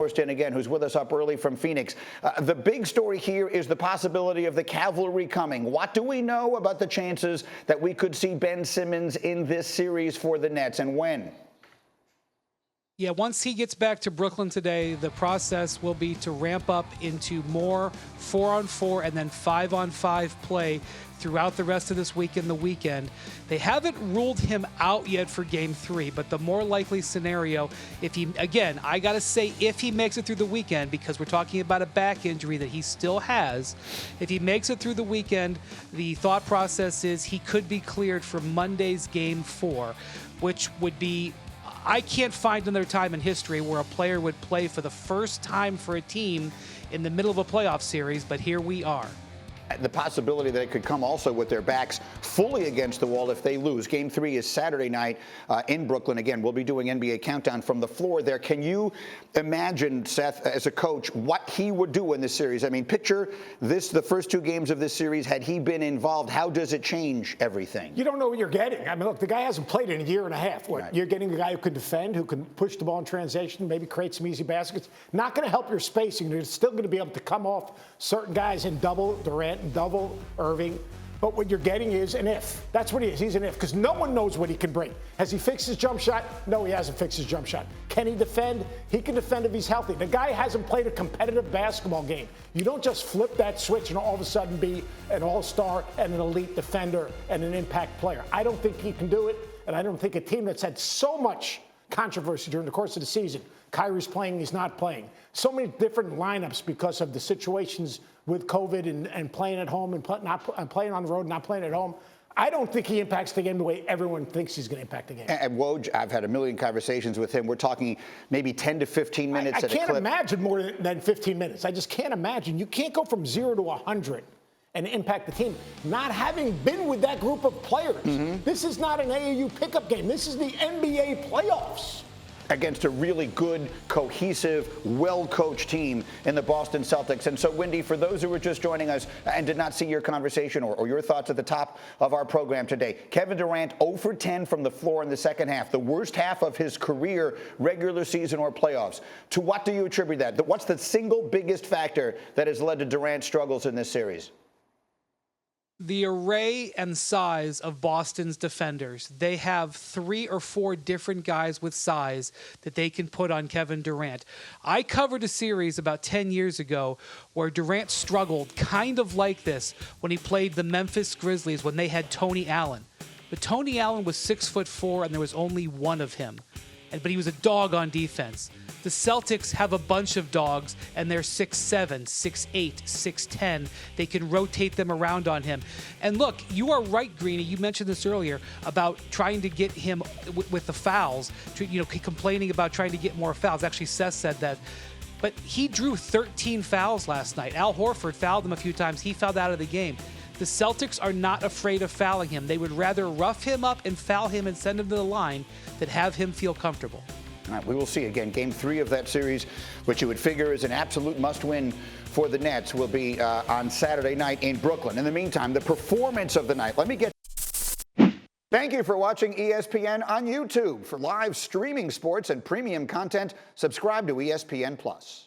In again, who's with us up early from Phoenix. The big story here is the possibility of the cavalry coming. What do we know about the chances that we could see Ben Simmons in this series for the Nets, and when? Yeah, once he gets back to Brooklyn today, the process will be to ramp up into more 4-on-4 and then 5-on-5 play throughout the rest of this week and the weekend. They haven't ruled him out yet for Game 3, but the more likely scenario, if he, again, I got to say if he makes it through the weekend, because we're talking about a back injury that he still has, if he makes it through the weekend, the thought process is he could be cleared for Monday's Game 4, which would be, I can't find another time in history where a player would play for the first time for a team in the middle of a playoff series, but here we are. The possibility that it could come also with their backs fully against the wall if they lose. Game 3 is Saturday night in Brooklyn. Again, we'll be doing NBA Countdown from the floor there. Can you imagine, Seth, as a coach, what he would do in this series? I mean, picture this, the first 2 games of this series, had he been involved, how does it change everything? You don't know what you're getting. I mean, look, the guy hasn't played in a year and a half. What, right. You're getting a guy who can defend, who can push the ball in transition, maybe create some easy baskets. Not going to help your spacing. You're still going to be able to come off certain guys in double Durant, double Irving, but what you're getting is an if. That's what he is. He's an if, because no one knows what he can bring. Has he fixed his jump shot? No, he hasn't fixed his jump shot. Can he defend? He can defend if he's healthy. The guy hasn't played a competitive basketball game. You don't just flip that switch and all of a sudden be an all-star and an elite defender and an impact player. I don't think he can do it, and I don't think a team that's had so much controversy during the course of the season. Kyrie's playing, he's not playing. So many different lineups because of the situations with COVID and playing at home and playing on the road and not playing at home. I don't think he impacts the game the way everyone thinks he's going to impact the game. And Woj, I've had a million conversations with him. We're talking maybe 10 to 15 minutes I can't imagine more than 15 minutes. I just can't imagine. You can't go from 0 to 100 and impact the team, not having been with that group of players. Mm-hmm. This is not an AAU pickup game. This is the NBA playoffs. Against a really good, cohesive, well-coached team in the Boston Celtics. And so, Windy, for those who were just joining us and did not see your conversation or your thoughts at the top of our program today, Kevin Durant 0 for 10 from the floor in the second half, the worst half of his career, regular season or playoffs. To what do you attribute that? What's the single biggest factor that has led to Durant's struggles in this series? The array and size of Boston's defenders. They have 3 or 4 different guys with size that they can put on Kevin Durant. I covered a series about 10 years ago where Durant struggled kind of like this when he played the Memphis Grizzlies when they had Tony Allen. But Tony Allen was 6'4" and there was only one of him. But he was a dog on defense. The Celtics have a bunch of dogs, and they're 6'7", 6'8", 6'10". They can rotate them around on him. And look, you are right, Greeny. You mentioned this earlier about trying to get him with the fouls, complaining about trying to get more fouls. Actually, Seth said that. But he drew 13 fouls last night. Al Horford fouled him a few times. He fouled out of the game. The Celtics are not afraid of fouling him. They would rather rough him up and foul him and send him to the line than have him feel comfortable. All right, we will see again. Game 3 of that series, which you would figure is an absolute must-win for the Nets, will be on Saturday night in Brooklyn. In the meantime, the performance of the night. Thank you for watching ESPN on YouTube. For live streaming sports and premium content, subscribe to ESPN+.